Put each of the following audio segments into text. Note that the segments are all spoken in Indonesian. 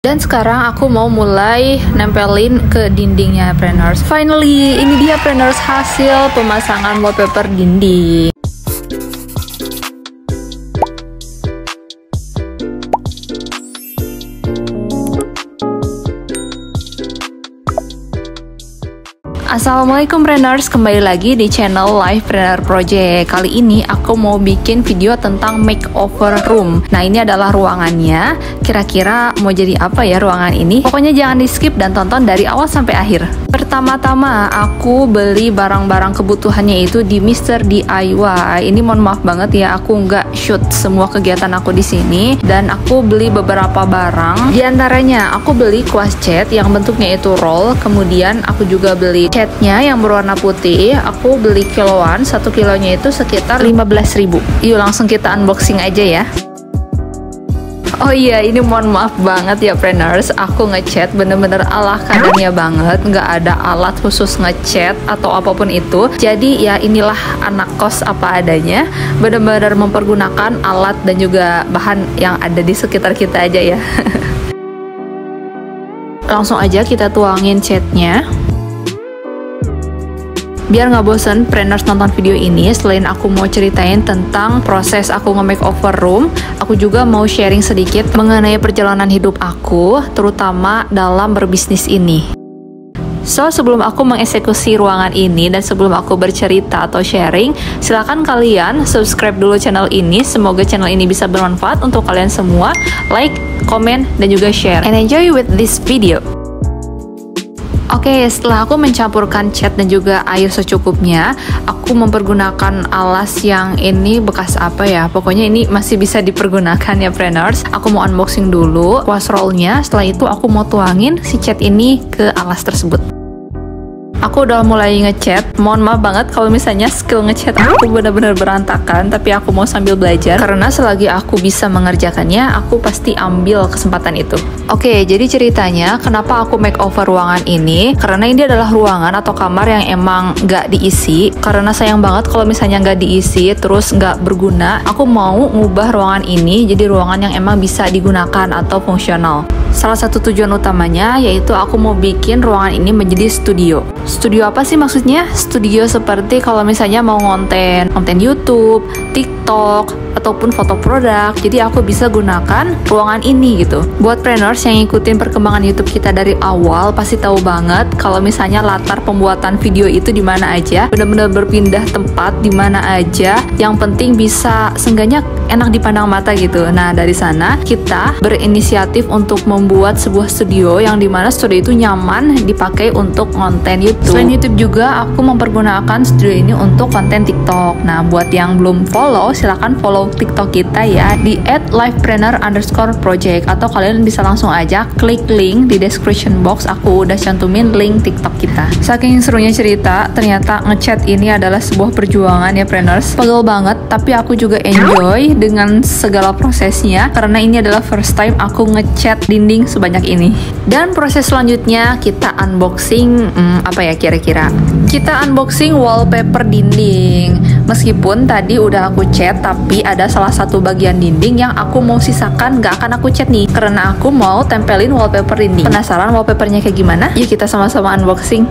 Dan sekarang aku mau mulai nempelin ke dindingnya Preneurs. Finally, ini dia Preneurs hasil pemasangan wallpaper dinding. Assalamualaikum Preneurs, kembali lagi di channel Live Preneur Project. Kali ini aku mau bikin video tentang makeover room. Nah, ini adalah ruangannya. Kira-kira mau jadi apa ya ruangan ini? Pokoknya jangan di skip dan tonton dari awal sampai akhir. Pertama-tama aku beli barang-barang kebutuhannya itu di Mr. DIY. Ini mohon maaf banget ya, aku nggak shoot semua kegiatan aku di sini dan aku beli beberapa barang. Di antaranya aku beli kuas cat yang bentuknya itu roll, kemudian aku juga beli catnya yang berwarna putih. Aku beli kiloan, 1 kilonya itu sekitar 15.000. Yuk langsung kita unboxing aja ya. Oh iya, ini mohon maaf banget ya Preneurs, aku ngecat bener-bener ala kadarnya banget, nggak ada alat khusus ngecat atau apapun itu. Jadi ya inilah anak kos apa adanya, bener-bener mempergunakan alat dan juga bahan yang ada di sekitar kita aja ya. Langsung aja kita tuangin catnya. Biar nggak bosen Preneurs nonton video ini, selain aku mau ceritain tentang proses aku nge-makeover room, aku juga mau sharing sedikit mengenai perjalanan hidup aku, terutama dalam berbisnis ini. So, sebelum aku mengeksekusi ruangan ini dan sebelum aku bercerita atau sharing, silahkan kalian subscribe dulu channel ini. Semoga channel ini bisa bermanfaat untuk kalian semua. Like, comment, dan juga share. And enjoy with this video. Oke, setelah aku mencampurkan cat dan juga air secukupnya, aku mempergunakan alas yang ini bekas apa ya, pokoknya ini masih bisa dipergunakan ya Preneurs. Aku mau unboxing dulu kuas rollnya, setelah itu aku mau tuangin si cat ini ke alas tersebut. Aku udah mulai ngecat, mohon maaf banget kalau misalnya skill ngecat aku benar-benar berantakan, tapi aku mau sambil belajar, karena selagi aku bisa mengerjakannya, aku pasti ambil kesempatan itu. Oke, jadi ceritanya kenapa aku makeover ruangan ini, karena ini adalah ruangan atau kamar yang emang nggak diisi, karena sayang banget kalau misalnya nggak diisi, terus nggak berguna. Aku mau ngubah ruangan ini jadi ruangan yang emang bisa digunakan atau fungsional. Salah satu tujuan utamanya yaitu aku mau bikin ruangan ini menjadi studio. Studio apa sih maksudnya? Studio seperti kalau misalnya mau konten YouTube, TikTok, ataupun foto produk. Jadi aku bisa gunakan ruangan ini gitu. Buat Preneurs yang ngikutin perkembangan YouTube kita dari awal pasti tahu banget kalau misalnya latar pembuatan video itu di mana aja, benar-benar berpindah tempat di mana aja. Yang penting bisa seenggaknya enak dipandang mata gitu. Nah, dari sana kita berinisiatif untuk membuat sebuah studio yang dimana studio itu nyaman dipakai untuk konten YouTube. Selain YouTube juga aku mempergunakan studio ini untuk konten TikTok. Nah, buat yang belum follow, silahkan follow TikTok kita ya di @livepreneur_project, atau kalian bisa langsung aja klik link di description box. Aku udah cantumin link TikTok kita. Saking serunya cerita, ternyata ngecat ini adalah sebuah perjuangan ya Preneurs. Pegel banget, tapi aku juga enjoy dengan segala prosesnya karena ini adalah first time aku ngecat dinding sebanyak ini. Dan proses selanjutnya kita unboxing apa ya kira-kira? Kita unboxing wallpaper dinding. Meskipun tadi udah aku cat, tapi ada salah satu bagian dinding yang aku mau sisakan, gak akan aku cat nih, karena aku mau tempelin wallpaper dinding. Penasaran wallpapernya kayak gimana? Yuk kita sama-sama unboxing.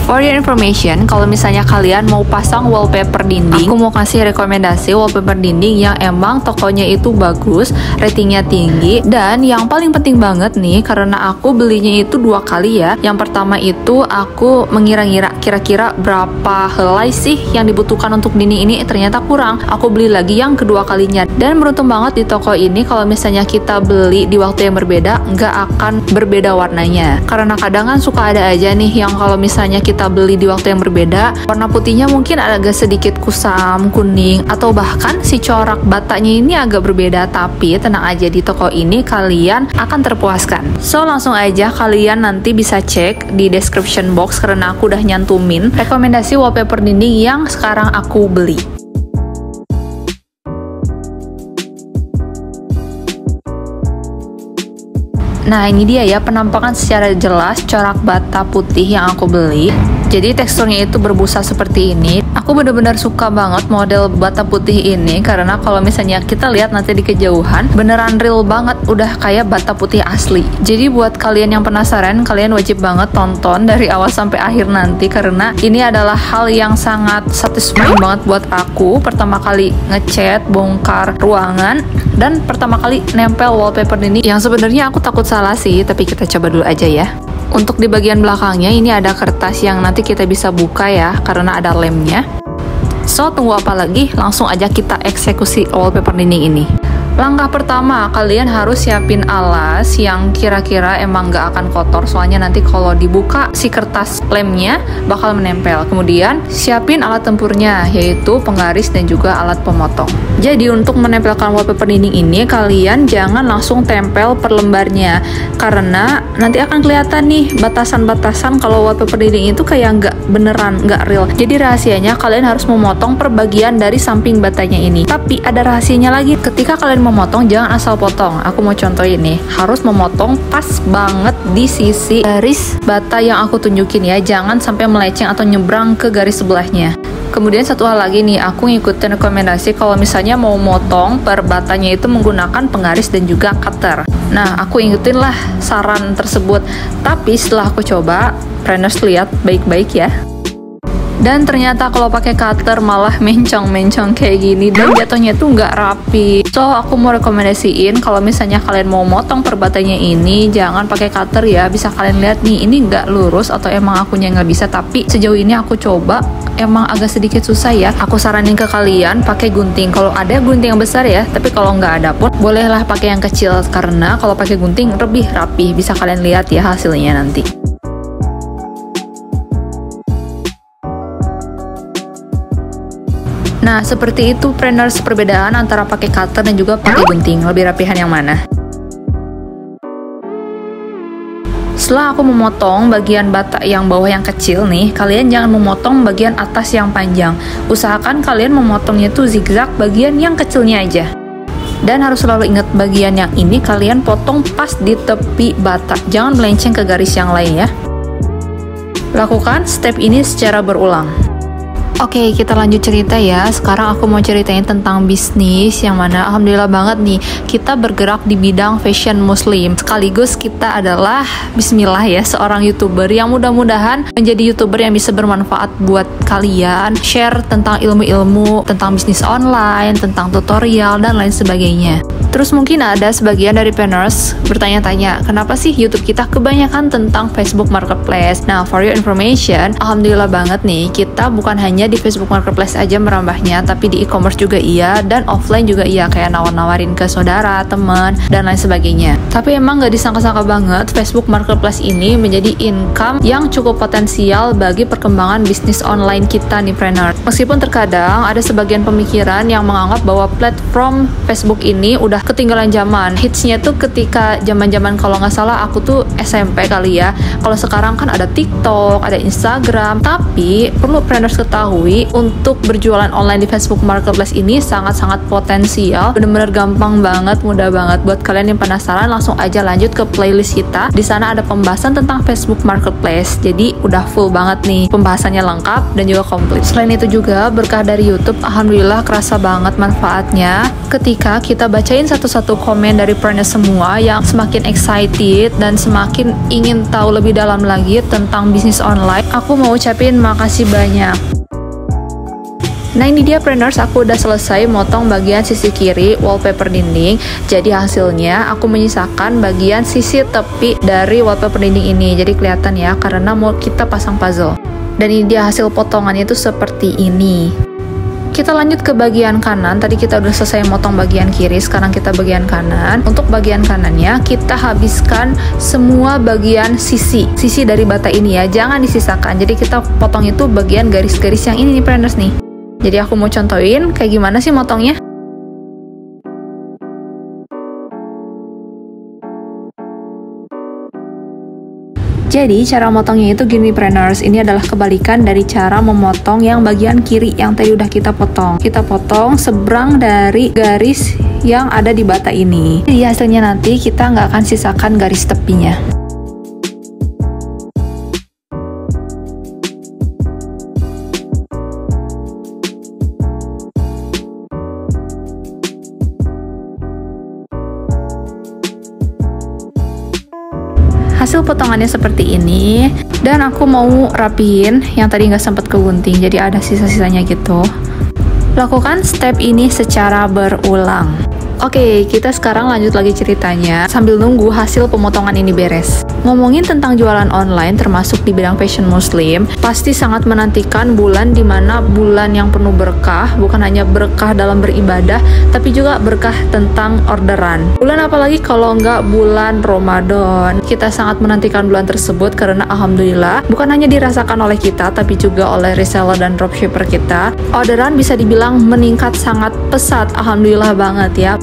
For your information, kalau misalnya kalian mau pasang wallpaper dinding, aku mau kasih rekomendasi wallpaper dinding yang emang tokonya itu bagus, ratingnya tinggi, dan yang paling penting banget nih, karena aku belinya itu 2 kali ya. Yang pertama itu aku mengira-ngira kira-kira berapa helai sih yang dibutuhkan untuk dinding ini, ternyata kurang. Aku beli lagi yang kedua kalinya, dan beruntung banget di toko ini kalau misalnya kita beli di waktu yang berbeda, nggak akan berbeda warnanya. Karena kadang kan suka ada aja nih yang kalau misalnya kita beli di waktu yang berbeda, warna putihnya mungkin agak sedikit kusam, kuning, atau bahkan si corak batanya ini agak berbeda. Tapi tenang aja, di toko ini kalian akan terpuaskan. So langsung aja kalian nanti bisa cek di description box karena aku udah nyantumin rekomendasi wallpaper dinding yang sekarang aku beli. Nah, ini dia ya penampakan secara jelas corak bata putih yang aku beli. Jadi teksturnya itu berbusa seperti ini. Aku benar-benar suka banget model bata putih ini karena kalau misalnya kita lihat nanti di kejauhan beneran real banget, udah kayak bata putih asli. Jadi buat kalian yang penasaran, kalian wajib banget tonton dari awal sampai akhir nanti karena ini adalah hal yang sangat satisfying banget buat aku. Pertama kali ngecat, bongkar ruangan, dan pertama kali nempel wallpaper ini yang sebenarnya aku takut salah sih, tapi kita coba dulu aja ya. Untuk di bagian belakangnya ini ada kertas yang nanti kita bisa buka ya karena ada lemnya. So tunggu apa lagi, langsung aja kita eksekusi wallpaper dinding ini. Langkah pertama, kalian harus siapin alas yang kira-kira emang gak akan kotor, soalnya nanti kalau dibuka si kertas lemnya bakal menempel. Kemudian siapin alat tempurnya, yaitu penggaris dan juga alat pemotong. Jadi untuk menempelkan wallpaper dinding ini, kalian jangan langsung tempel per lembarnya, karena nanti akan kelihatan nih batasan-batasan kalau wallpaper dinding itu kayak nggak beneran, nggak real. Jadi rahasianya kalian harus memotong per bagian dari samping batanya ini. Tapi ada rahasianya lagi, ketika kalian memotong jangan asal potong. Aku mau contohin nih, harus memotong pas banget di sisi garis bata yang aku tunjukin ya, jangan sampai melenceng atau nyebrang ke garis sebelahnya. Kemudian satu hal lagi nih, aku ngikutin rekomendasi kalau misalnya mau motong per batanya itu menggunakan penggaris dan juga cutter. Nah, aku ngikutin lah saran tersebut. Tapi setelah aku coba, Preneurs lihat baik-baik ya. Dan ternyata kalau pakai cutter malah mencong-mencong kayak gini dan jatuhnya tuh nggak rapi. So aku mau rekomendasiin kalau misalnya kalian mau motong perbatanya ini jangan pakai cutter ya. Bisa kalian lihat nih, ini nggak lurus atau emang akunya nggak bisa. Tapi sejauh ini aku coba emang agak sedikit susah ya. Aku saranin ke kalian pakai gunting. Kalau ada gunting yang besar ya, tapi kalau nggak ada pun bolehlah pakai yang kecil karena kalau pakai gunting lebih rapi. Bisa kalian lihat ya hasilnya nanti. Nah, seperti itu Preneurs, perbedaan antara pakai cutter dan juga pakai gunting. Lebih rapihan yang mana? Setelah aku memotong bagian bata yang bawah yang kecil nih, kalian jangan memotong bagian atas yang panjang. Usahakan kalian memotongnya tuh zigzag bagian yang kecilnya aja. Dan harus selalu ingat bagian yang ini kalian potong pas di tepi bata. Jangan melenceng ke garis yang lain ya. Lakukan step ini secara berulang. Oke, kita lanjut cerita ya. Sekarang aku mau ceritain tentang bisnis yang mana alhamdulillah banget nih kita bergerak di bidang fashion muslim. Sekaligus kita adalah bismillah ya seorang YouTuber yang mudah-mudahan menjadi YouTuber yang bisa bermanfaat buat kalian, share tentang ilmu-ilmu tentang bisnis online, tentang tutorial dan lain sebagainya. Terus mungkin ada sebagian dari Preneurs bertanya-tanya, kenapa sih YouTube kita kebanyakan tentang Facebook Marketplace? Nah, for your information, alhamdulillah banget nih, kita bukan hanya di Facebook Marketplace aja merambahnya, tapi di e-commerce juga iya, dan offline juga iya, kayak nawar-nawarin ke saudara, teman, dan lain sebagainya. Tapi emang gak disangka-sangka banget, Facebook Marketplace ini menjadi income yang cukup potensial bagi perkembangan bisnis online kita nih, Preneurs. Meskipun terkadang ada sebagian pemikiran yang menganggap bahwa platform Facebook ini udah ketinggalan zaman. Hitsnya tuh ketika zaman-zaman kalau nggak salah aku tuh SMP kali ya. Kalau sekarang kan ada TikTok, ada Instagram. Tapi perlu Preneurs ketahui, untuk berjualan online di Facebook Marketplace ini sangat-sangat potensial. Bener-bener gampang banget, mudah banget. Buat kalian yang penasaran, langsung aja lanjut ke playlist kita. Di sana ada pembahasan tentang Facebook Marketplace. Jadi udah full banget nih, pembahasannya lengkap dan juga komplit. Selain itu juga berkah dari YouTube, alhamdulillah kerasa banget manfaatnya ketika kita bacain satu-satu komen dari Preneurs semua yang semakin excited dan semakin ingin tahu lebih dalam lagi tentang bisnis online. Aku mau ucapin makasih banyak. Nah, ini dia Preneurs, aku udah selesai motong bagian sisi kiri wallpaper dinding. Jadi hasilnya aku menyisakan bagian sisi tepi dari wallpaper dinding ini. Jadi kelihatan ya, karena mau kita pasang puzzle. Dan ini dia hasil potongannya itu seperti ini. Kita lanjut ke bagian kanan. Tadi kita udah selesai motong bagian kiri, sekarang kita bagian kanan. Untuk bagian kanannya kita habiskan semua bagian sisi dari bata ini ya, jangan disisakan. Jadi kita potong itu bagian garis-garis yang ini nih Preneurs nih. Jadi aku mau contohin kayak gimana sih motongnya. Jadi cara motongnya itu gini Preneurs, ini adalah kebalikan dari cara memotong yang bagian kiri yang tadi udah kita potong. Kita potong seberang dari garis yang ada di bata ini. Jadi hasilnya nanti kita nggak akan sisakan garis tepinya. Hasil potongannya seperti ini, dan aku mau rapihin yang tadi nggak sempat kegunting, jadi ada sisa-sisanya gitu. Lakukan step ini secara berulang. Oke, kita sekarang lanjut lagi ceritanya sambil nunggu hasil pemotongan ini beres. Ngomongin tentang jualan online termasuk di bidang fashion muslim, pasti sangat menantikan bulan dimana bulan yang penuh berkah, bukan hanya berkah dalam beribadah, tapi juga berkah tentang orderan. Bulan apalagi kalau nggak bulan Ramadan. Kita sangat menantikan bulan tersebut karena alhamdulillah bukan hanya dirasakan oleh kita, tapi juga oleh reseller dan dropshipper kita. Orderan bisa dibilang meningkat sangat pesat, alhamdulillah banget ya.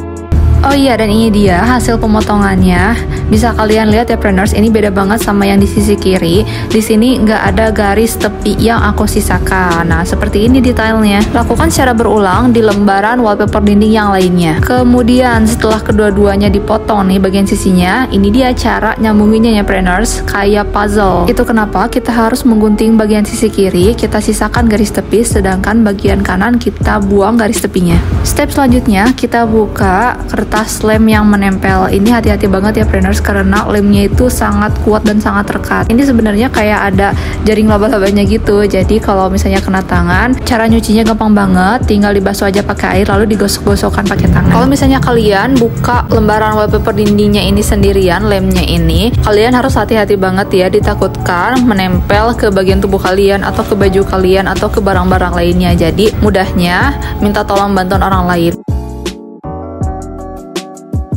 Oh iya, dan ini dia hasil pemotongannya. Bisa kalian lihat ya Preneurs, ini beda banget sama yang di sisi kiri. Di sini nggak ada garis tepi yang aku sisakan. Nah, seperti ini detailnya. Lakukan secara berulang di lembaran wallpaper dinding yang lainnya. Kemudian setelah kedua-duanya dipotong nih bagian sisinya, ini dia cara nyambunginnya ya Preneurs, kayak puzzle. Itu kenapa kita harus menggunting bagian sisi kiri, kita sisakan garis tepi, sedangkan bagian kanan kita buang garis tepinya. Step selanjutnya, kita buka kertas lem yang menempel. Ini hati-hati banget ya Preneurs, karena lemnya itu sangat kuat dan sangat rekat. Ini sebenarnya kayak ada jaring laba-labanya gitu. Jadi kalau misalnya kena tangan, cara nyucinya gampang banget, tinggal dibasuh aja pakai air lalu digosok-gosokkan pakai tangan. Kalau misalnya kalian buka lembaran wallpaper dindingnya ini sendirian, lemnya ini, kalian harus hati-hati banget ya, ditakutkan menempel ke bagian tubuh kalian atau ke baju kalian atau ke barang-barang lainnya. Jadi mudahnya minta tolong bantuan orang lain.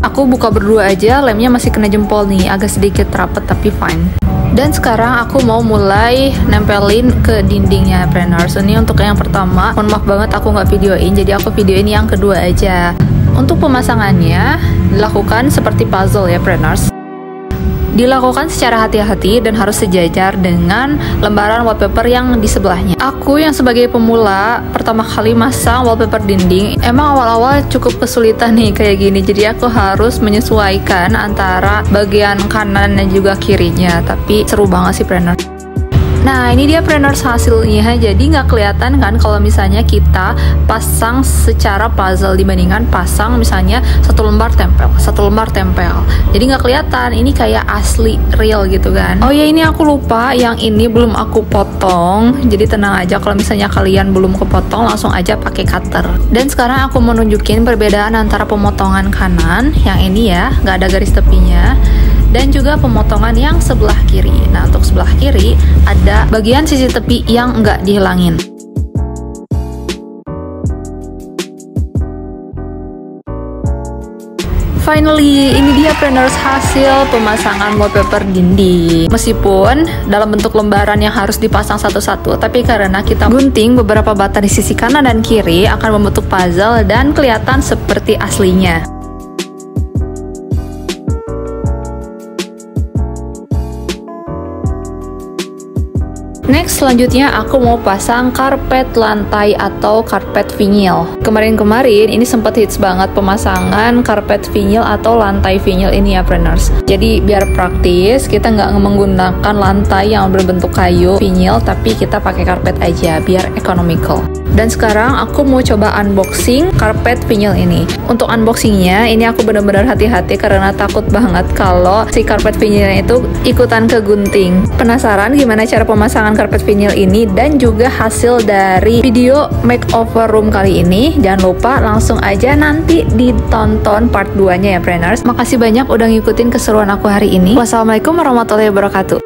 Aku buka berdua aja, lemnya masih kena jempol nih, agak sedikit rapet tapi fine. Dan sekarang aku mau mulai nempelin ke dindingnya Preneurs. Ini untuk yang pertama, mohon maaf banget aku nggak videoin, jadi aku videoin yang kedua aja. Untuk pemasangannya, dilakukan seperti puzzle ya Preneurs. Dilakukan secara hati-hati dan harus sejajar dengan lembaran wallpaper yang di sebelahnya. Aku yang sebagai pemula pertama kali masang wallpaper dinding, emang awal-awal cukup kesulitan nih kayak gini. Jadi aku harus menyesuaikan antara bagian kanan dan juga kirinya. Tapi seru banget sih Preneurs. Nah, ini dia Preneurs hasilnya. Jadi nggak kelihatan kan kalau misalnya kita pasang secara puzzle dibandingkan pasang misalnya satu lembar tempel, satu lembar tempel. Jadi nggak kelihatan, ini kayak asli real gitu kan. Oh ya, ini aku lupa, yang ini belum aku potong. Jadi tenang aja, kalau misalnya kalian belum kepotong langsung aja pakai cutter. Dan sekarang aku mau nunjukin perbedaan antara pemotongan kanan, yang ini ya, nggak ada garis tepinya, dan juga pemotongan yang sebelah kiri. Nah, untuk sebelah kiri ada bagian sisi tepi yang nggak dihilangin. Finally, ini dia Preneurs hasil pemasangan wallpaper dinding. Meskipun dalam bentuk lembaran yang harus dipasang satu-satu, tapi karena kita gunting beberapa bata di sisi kanan dan kiri akan membentuk puzzle dan kelihatan seperti aslinya. Next, selanjutnya aku mau pasang karpet lantai atau karpet vinyl. Kemarin-kemarin ini sempat hits banget pemasangan karpet vinyl atau lantai vinyl ini ya Preneurs. Jadi biar praktis, kita nggak menggunakan lantai yang berbentuk kayu vinyl, tapi kita pakai karpet aja biar economical. Dan sekarang aku mau coba unboxing karpet vinyl ini. Untuk unboxingnya, ini aku benar-benar hati-hati karena takut banget kalau si karpet vinylnya itu ikutan kegunting. Penasaran gimana cara pemasangan karpet vinyl ini dan juga hasil dari video makeover room kali ini? Jangan lupa langsung aja nanti ditonton part 2-nya ya Preneurs. Makasih banyak udah ngikutin keseruan aku hari ini. Wassalamualaikum warahmatullahi wabarakatuh.